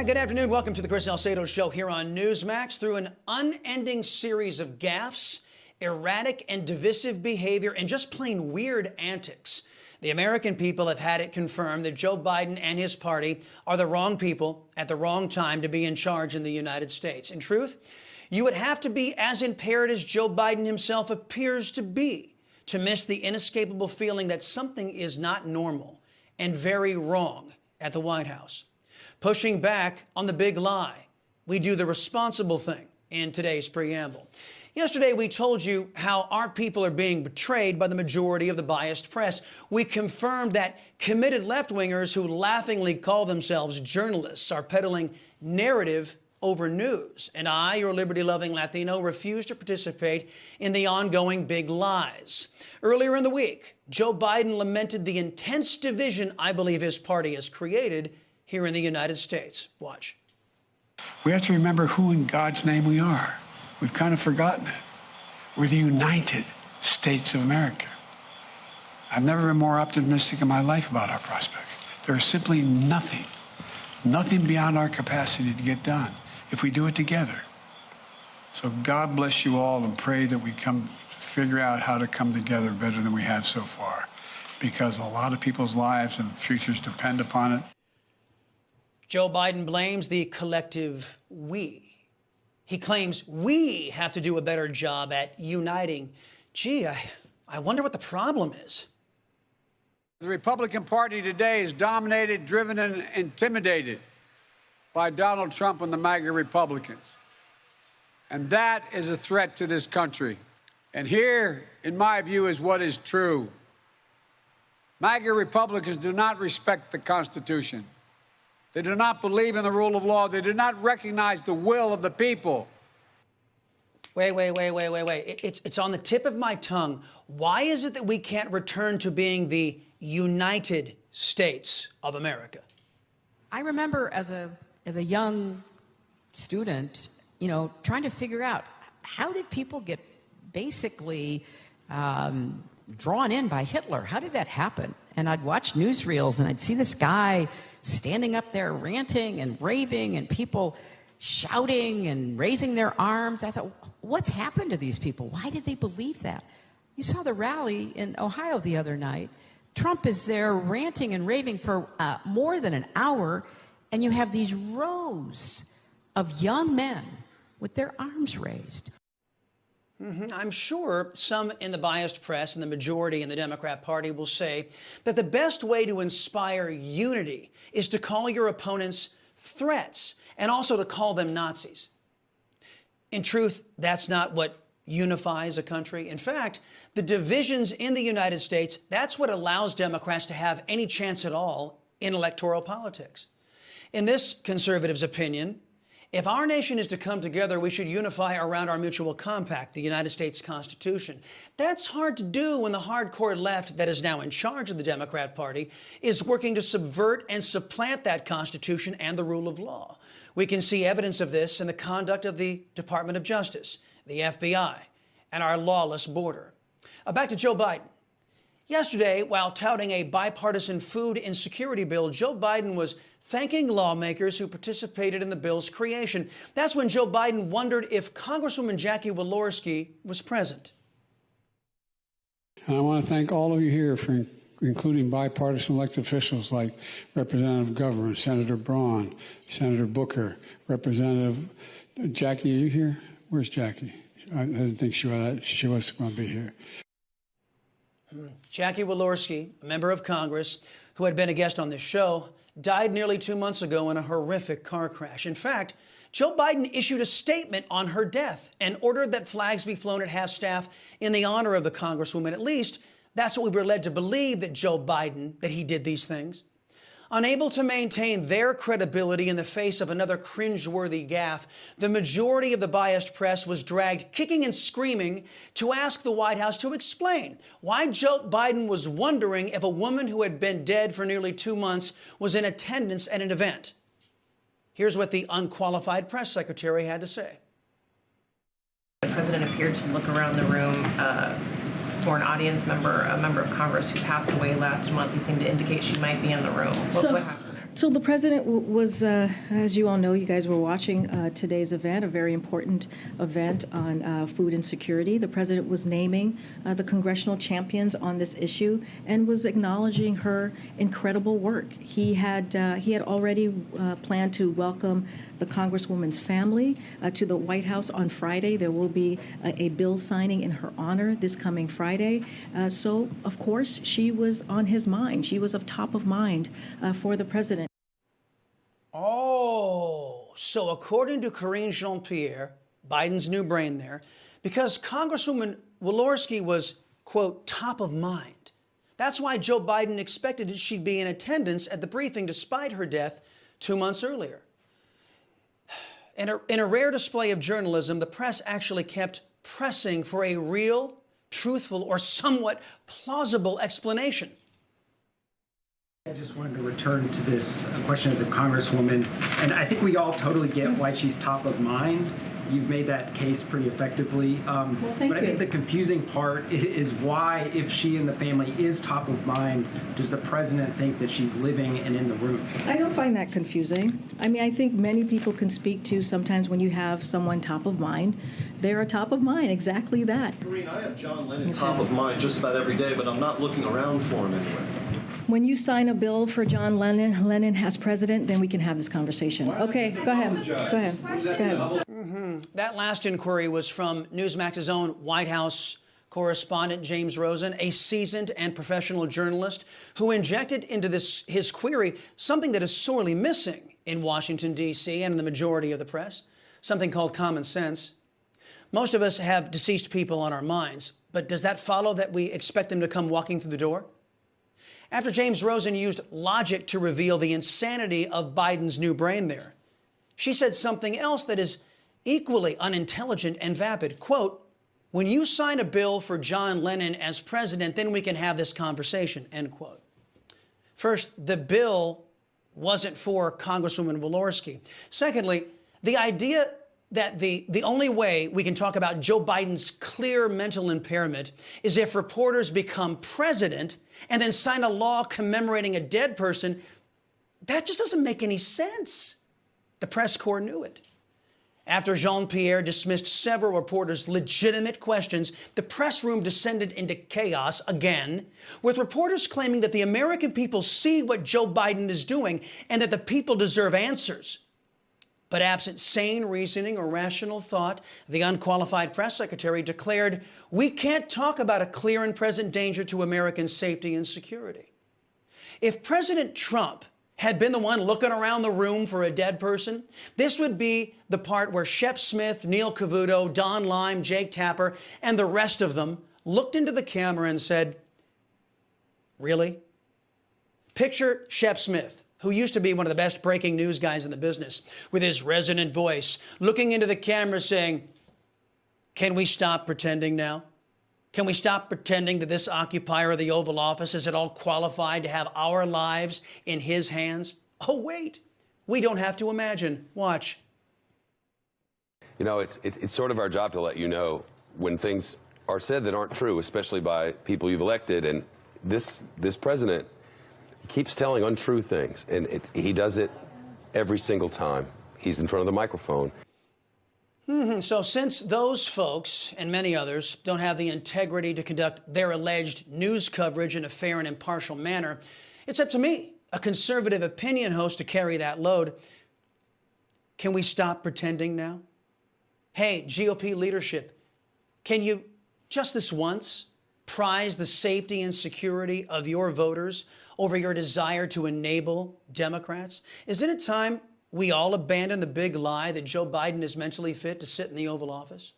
And good afternoon. Welcome to the Chris Salcedo Show here on Newsmax. Through an unending series of gaffes, erratic and divisive behavior, and just plain weird antics, the American people have had it confirmed that Joe Biden and his party are the wrong people at the wrong time to be in charge in the United States. In truth, you would have to be as impaired as Joe Biden himself appears to be to miss the inescapable feeling that something is not normal and very wrong at the White House. Pushing back on the big lie, we do the responsible thing in today's preamble. Yesterday, we told you how our people are being betrayed by the majority of the biased press. We confirmed that committed left-wingers who laughingly call themselves journalists are peddling narrative over news. And I, your liberty-loving Latino, refuse to participate in the ongoing big lies. Earlier in the week, Joe Biden lamented the intense division I believe his party has created here in the United States. Watch. We have to remember who in God's name we are. We've kind of forgotten it. We're the United States of America. I've never been more optimistic in my life about our prospects. There is simply nothing beyond our capacity to get done if we do it together. So God bless you all, and pray that we come to figure out how to come together better than we have so far, because a lot of people's lives and futures depend upon it. Joe Biden blames the collective we. He claims we have to do a better job at uniting. Gee, I wonder what the problem is. The Republican Party today is dominated, driven, and intimidated by Donald Trump and the MAGA Republicans. And that is a threat to this country. And here, in my view, is what is true. MAGA Republicans do not respect the Constitution. They do not believe in the rule of law. They do not recognize the will of the people. Wait. It's on the tip of my tongue. Why is it that we can't return to being the United States of America? I remember as a young student, trying to figure out how did people get basically drawn in by Hitler? How did that happen? And I'd watch newsreels and I'd see this guy standing up there ranting and raving and people shouting and raising their arms. I thought, what's happened to these people? Why did they believe that? You saw the rally in Ohio the other night. Trump is there ranting and raving for more than an hour, and you have these rows of young men with their arms raised. I'm sure some in the biased press and the majority in the Democrat Party will say that the best way to inspire unity is to call your opponents threats and also to call them Nazis. In truth, that's not what unifies a country. In fact, the divisions in the United States, that's what allows Democrats to have any chance at all in electoral politics. In this conservative's opinion, if our nation is to come together, we should unify around our mutual compact, the United States Constitution. That's hard to do when the hardcore left that is now in charge of the Democrat Party is working to subvert and supplant that Constitution and the rule of law. We can see evidence of this in the conduct of the Department of Justice, the FBI, and our lawless border. Back to Joe Biden. Yesterday, while touting a bipartisan food insecurity bill, Joe Biden was thanking lawmakers who participated in the bill's creation. That's when Joe Biden wondered if Congresswoman Jackie Walorski was present. And I want to thank all of you here for including bipartisan elected officials like Representative Governor, Senator Braun, Senator Booker, Representative Jackie. Are you here? Where's Jackie? I didn't think she was going to be here. Jackie Walorski, a member of Congress who had been a guest on this show, died nearly 2 months ago in a horrific car crash. In fact, Joe Biden issued a statement on her death and ordered that flags be flown at half-staff in the honor of the Congresswoman. At least, that's what we were led to believe, that Joe Biden, that he did these things. Unable to maintain their credibility in the face of another cringeworthy gaffe, the majority of the biased press was dragged kicking and screaming to ask the White House to explain why Joe Biden was wondering if a woman who had been dead for nearly 2 months was in attendance at an event. Here's what the unqualified press secretary had to say. The president appeared to look around the room for an audience member, a member of Congress who passed away last month. He seemed to indicate she might be in the room. What happened there? So the president was, as you all know, you guys were watching today's event, a very important event on food insecurity. The president was naming the congressional champions on this issue and was acknowledging her incredible work. He had already planned to welcome the Congresswoman's family to the White House on Friday. There will be a bill signing in her honor this coming Friday. So, of course, she was on his mind. She was of top of mind for the president. Oh, so according to Karine Jean-Pierre, Biden's new brain there, because Congresswoman Walorski was, quote, top of mind. That's why Joe Biden expected that she'd be in attendance at the briefing despite her death 2 months earlier. In a rare display of journalism, the press actually kept pressing for a real, truthful, or somewhat plausible explanation. I just wanted to return to this question of the Congresswoman, and I think we all totally get why she's top of mind. You've made that case pretty effectively. But I think the confusing part is why, if she and the family is top of mind, does the president think that she's living and in the room? I don't find that confusing. I mean, I think many people can speak to sometimes when you have someone top of mind, they're a top of mind, exactly that. Karine, I have John Lennon top of mind just about every day, but I'm not looking around for him anywhere. When you sign a bill for John Lennon as president, then we can have this conversation. Okay, go ahead. Go ahead. Go ahead. That last inquiry was from Newsmax's own White House correspondent, James Rosen, a seasoned and professional journalist who injected into his query something that is sorely missing in Washington, D.C. and in the majority of the press, something called common sense. Most of us have deceased people on our minds, but does that follow that we expect them to come walking through the door? After James Rosen used logic to reveal the insanity of Biden's new brain there, she said something else that is equally unintelligent and vapid. Quote, when you sign a bill for John Lennon as president, then we can have this conversation, end quote. First, the bill wasn't for Congresswoman Walorski. Secondly, the idea that the only way we can talk about Joe Biden's clear mental impairment is if reporters become president and then sign a law commemorating a dead person, that just doesn't make any sense. The press corps knew it. After Jean-Pierre dismissed several reporters' legitimate questions, the press room descended into chaos again, with reporters claiming that the American people see what Joe Biden is doing and that the people deserve answers. But absent sane reasoning or rational thought, the unqualified press secretary declared, we can't talk about a clear and present danger to American safety and security. If President Trump had been the one looking around the room for a dead person, this would be the part where Shep Smith, Neil Cavuto, Don Lime, Jake Tapper, and the rest of them looked into the camera and said, really? Picture Shep Smith, who used to be one of the best breaking news guys in the business, with his resonant voice, looking into the camera saying, can we stop pretending now? Can we stop pretending that this occupier of the Oval Office is at all qualified to have our lives in his hands? Oh, wait, we don't have to imagine. Watch. You know, it's sort of our job to let you know when things are said that aren't true, especially by people you've elected. And this president keeps telling untrue things, and he does it every single time he's in front of the microphone. So since those folks and many others don't have the integrity to conduct their alleged news coverage in a fair and impartial manner, it's up to me, a conservative opinion host, to carry that load. Can we stop pretending now? Hey, GOP leadership, can you, just this once, prize the safety and security of your voters over your desire to enable Democrats? Isn't it time we all abandon the big lie that Joe Biden is mentally fit to sit in the Oval Office?